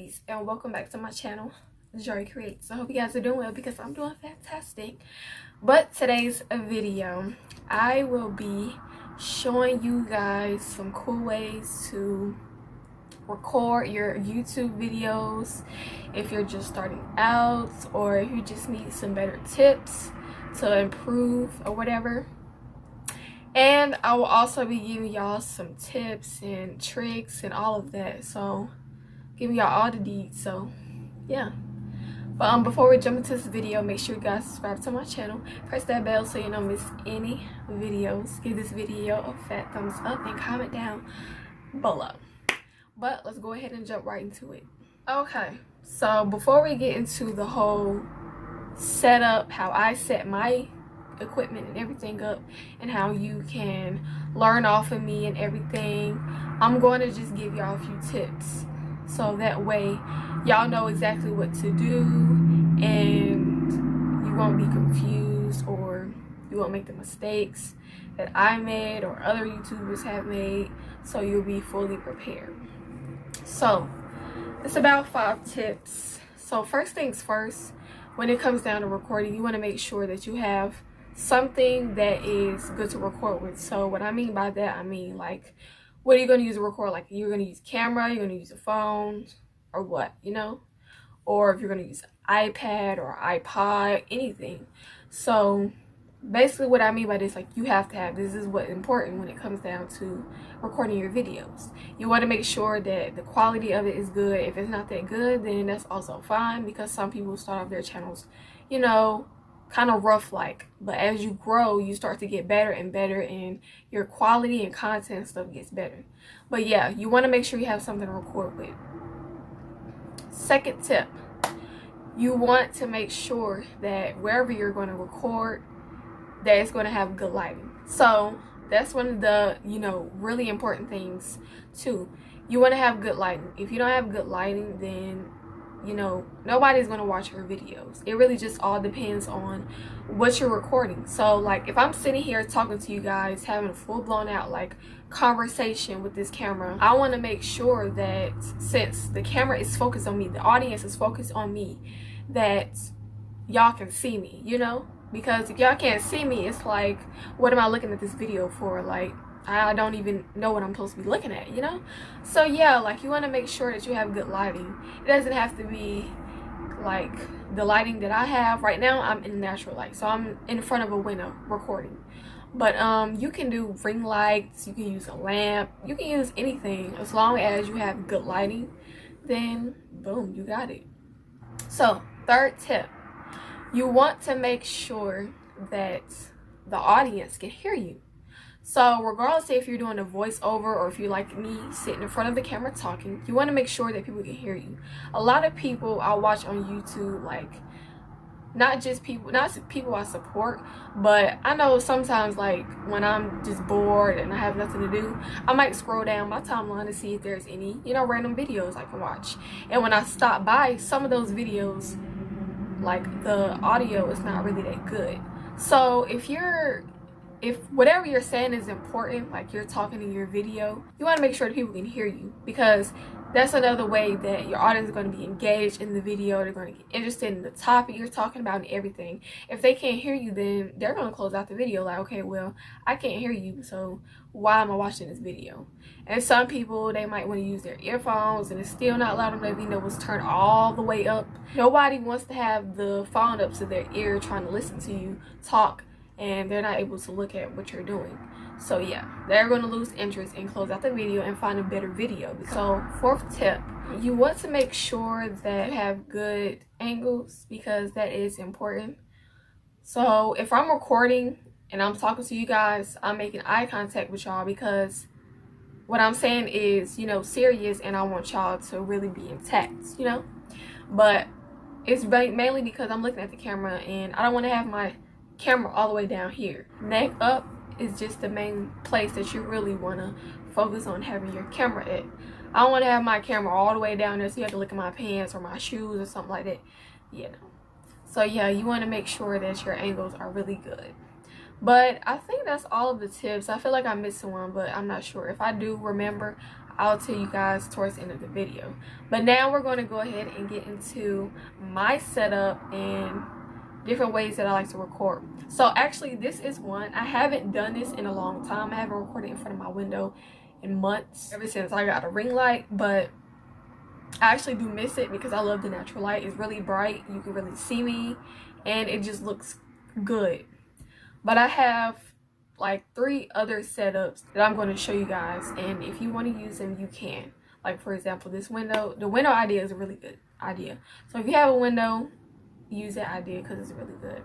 ladies, and welcome back to my channel, Joy Creates. I hope you guys are doing well because I'm doing fantastic. But today's video, I will be showing you guys some cool ways to record your YouTube videos if you're just starting out, or if you just need some better tips to improve or whatever. And I will also be giving y'all some tips and tricks and all of that, so giving y'all all the deeds. So yeah, but before we jump into this video, make sure you guys subscribe to my channel, press that bell so you don't miss any videos, give this video a fat thumbs up, and comment down below. But let's go ahead and jump right into it. Okay, so before we get into the whole setup, how I set my equipment and everything up, and how you can learn off of me and everything, I'm going to just give y'all a few tips so that way y'all know exactly what to do and you won't be confused, or you won't make the mistakes that I made or other YouTubers have made, so you'll be fully prepared. So it's about 5 tips. So first things first, when it comes down to recording, you want to make sure that you have something that is good to record with. So what I mean by that, I mean like, what are you going to use to record? Like, you're going to use camera, you're going to use a phone, or what, you know? Or if you're going to use an iPad or iPod, anything. So basically what I mean by this, like, you have to have, this is what's important when it comes down to recording your videos. You want to make sure that the quality of it is good. If it's not that good, then that's also fine, because some people start off their channels, you know, kind of rough like, but as you grow, you start to get better and better, and your quality and content stuff gets better. But yeah, you want to make sure you have something to record with. Second tip, you want to make sure that wherever you're going to record, that it's going to have good lighting. So that's one of the, you know, really important things too. You want to have good lighting. If you don't have good lighting, then, you know, nobody's going to watch your videos. It really just all depends on what you're recording. So like, if I'm sitting here talking to you guys, having a full blown out like conversation with this camera, I want to make sure that since the camera is focused on me, the audience is focused on me, that y'all can see me, you know? Because if y'all can't see me, it's like, what am I looking at this video for? Like, I don't even know what I'm supposed to be looking at, you know? So yeah, like, you want to make sure that you have good lighting. It doesn't have to be like the lighting that I have right now. I'm in natural light, so I'm in front of a window recording. But you can do ring lights, you can use a lamp, you can use anything as long as you have good lighting. Then boom, you got it. So third tip, you want to make sure that the audience can hear you. So regardless if you're doing a voiceover or if you're like me sitting in front of the camera talking, you want to make sure that people can hear you. A lot of people I watch on YouTube, like, not people I support, but I know sometimes, like, when I'm just bored and I have nothing to do, I might scroll down my timeline to see if there's any, you know, random videos I can watch. And when I stop by, some of those videos, like, the audio is not really that good. So if whatever you're saying is important, like you're talking in your video, you want to make sure that people can hear you, because that's another way that your audience is going to be engaged in the video. They're going to get interested in the topic you're talking about and everything. If they can't hear you, then they're going to close out the video like, okay, well, I can't hear you, so why am I watching this video? And some people, they might want to use their earphones and it's still not loud enough, you know, it's turned all the way up. Nobody wants to have the phone up to their ear trying to listen to you talk, and they're not able to look at what you're doing. So yeah, they're going to lose interest and close out the video and find a better video. So fourth tip, you want to make sure that you have good angles, because that is important. So if I'm recording and I'm talking to you guys, I'm making eye contact with y'all, because what I'm saying is, you know, serious, and I want y'all to really be intact, you know? But it's mainly because I'm looking at the camera and I don't want to have my camera all the way down here. Neck up is just the main place that you really want to focus on having your camera at. I don't want to have my camera all the way down there so you have to look at my pants or my shoes or something like that, you know. So yeah, you want to make sure that your angles are really good. But I think that's all of the tips. I feel like I'm missing one, but I'm not sure. If I do remember, I'll tell you guys towards the end of the video. But now we're going to go ahead and get into my setup and different ways that I like to record. So actually, this is one. I haven't done this in a long time. I haven't recorded in front of my window in months, ever since I got a ring light. But I actually do miss it because I love the natural light. It's really bright. You can really see me and it just looks good. But I have like 3 other setups that I'm going to show you guys, and if you want to use them, you can. Like, for example, this window. The window idea is a really good idea. So if you have a window, use that idea because it's really good.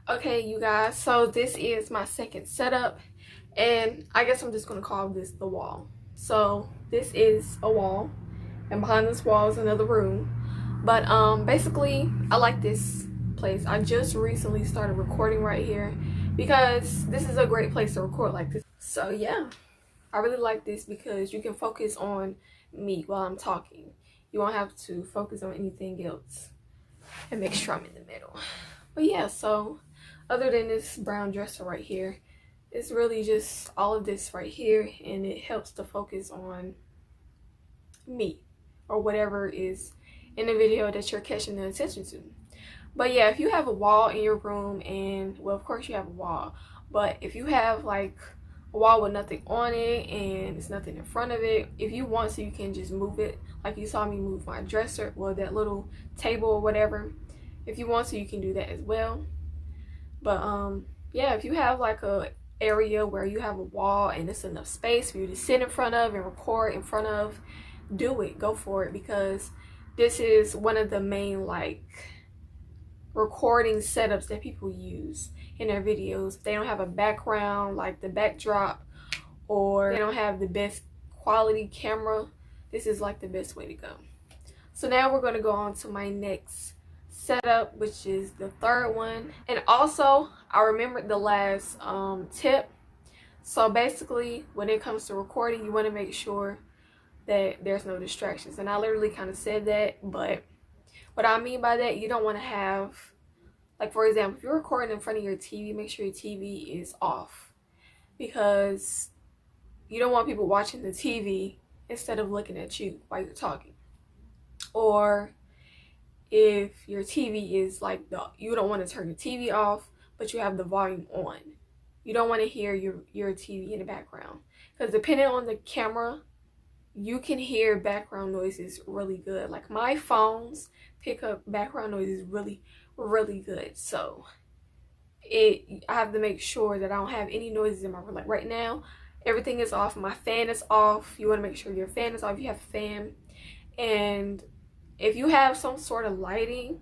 Okay, you guys, so this is my second setup, and I guess I'm just gonna call this the wall. So this is a wall, and behind this wall is another room. But basically, I like this place. I just recently started recording right here because this is a great place to record like this. So yeah, I really like this because you can focus on me while I'm talking. You won't have to focus on anything else, and make sure I'm in the middle. But yeah, so other than this brown dresser right here, it's really just all of this right here, and it helps to focus on me or whatever is in the video that you're catching the attention to. But yeah, if you have a wall in your room, and well, of course you have a wall, but if you have like a wall with nothing on it and it's nothing in front of it, if you want to, you can just move it. Like you saw me move my dresser, well, that little table or whatever. If you want to, you can do that as well. But yeah, if you have like a area where you have a wall and it's enough space for you to sit in front of and record in front of, do it. Go for it, because this is one of the main like recording setups that people use in their videos. They don't have a background, like the backdrop, or they don't have the best quality camera. This is like the best way to go. So now we're going to go on to my next setup, which is the third one. And also, I remembered the last tip. So basically, when it comes to recording, you want to make sure that there's no distractions. And I literally kind of said that, but what I mean by that, you don't want to have, like, for example, if you're recording in front of your TV, make sure your TV is off, because you don't want people watching the TV instead of looking at you while you're talking. Or if your TV is like, you don't want to turn your TV off, but you have the volume on. You don't want to hear your TV in the background, because depending on the camera, you can hear background noises really good. Like, my phones pick up background noises really, really good. So I have to make sure that I don't have any noises in my room. Like right now, everything is off. My fan is off. You want to make sure your fan is off. You have a fan. And if you have some sort of lighting,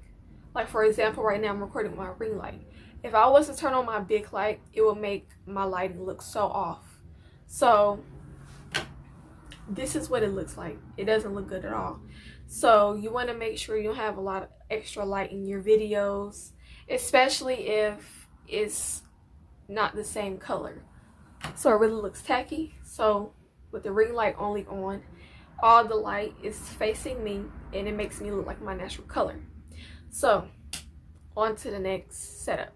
like for example, right now I'm recording with my ring light. If I was to turn on my big light, it would make my lighting look so off. So this is what it looks like. It doesn't look good at all. So you want to make sure you don't have a lot of extra light in your videos, especially if it's not the same color. So it really looks tacky. So with the ring light only on, all the light is facing me, and it makes me look like my natural color. So on to the next setup.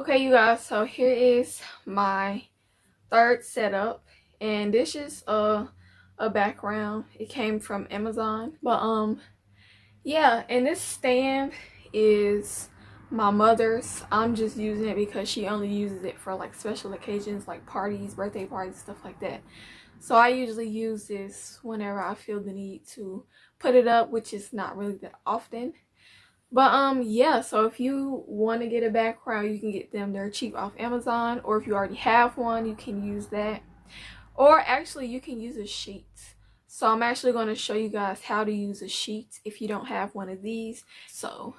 Okay, you guys, so here is my third setup, and this is a background. It came from Amazon, but yeah, and this stand is my mother's. I'm just using it because she only uses it for like special occasions like parties, birthday parties, stuff like that. So I usually use this whenever I feel the need to put it up, which is not really that often. But yeah, so if you want to get a background, you can get them. They're cheap off Amazon, or if you already have one, you can use that. Or actually, you can use a sheet. So I'm actually going to show you guys how to use a sheet if you don't have one of these. So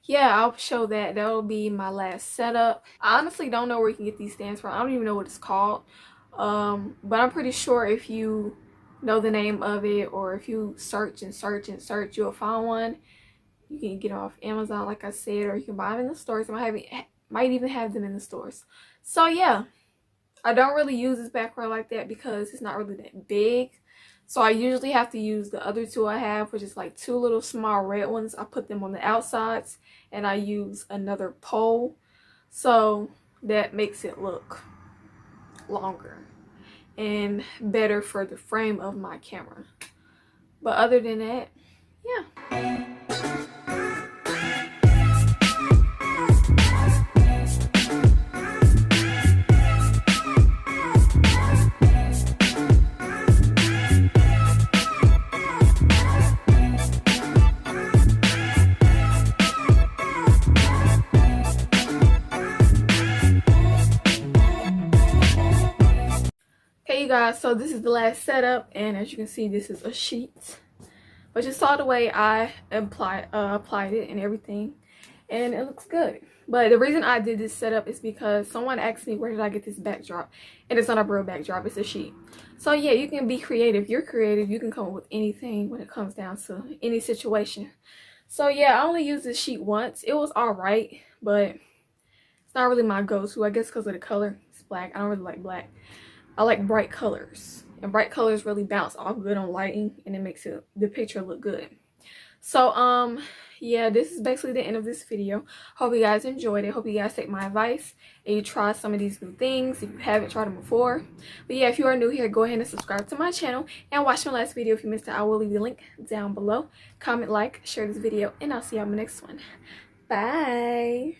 yeah, I'll show that. That'll be my last setup. I honestly don't know where you can get these stands from. I don't even know what it's called. But I'm pretty sure if you know the name of it, or if you search and search and search, you'll find one. You can get off Amazon, like I said, or you can buy them in the stores. I might even have them in the stores. So yeah, I don't really use this background like that because it's not really that big. So I usually have to use the other two I have, which is like two little small red ones. I put them on the outsides, and I use another pole. So that makes it look longer and better for the frame of my camera. But other than that, yeah. Okay, you guys, so this is the last setup, and as you can see, this is a sheet. But you saw the way I applied it and everything, and it looks good. But the reason I did this setup is because someone asked me where did I get this backdrop, and it's not a real backdrop, it's a sheet. So yeah, you can be creative. You're creative. You can come up with anything when it comes down to any situation. So yeah, I only used this sheet once. It was alright, but it's not really my go-to. I guess because of the color. It's black. I don't really like black. I like bright colors, and bright colors really bounce off good on lighting, and it makes the picture look good. So yeah, this is basically the end of this video. Hope you guys enjoyed it. Hope you guys take my advice and you try some of these new things if you haven't tried them before. But yeah, if you are new here, go ahead and subscribe to my channel and watch my last video if you missed it. I will leave the link down below. Comment, like, share this video, and I'll see you on the next one. Bye.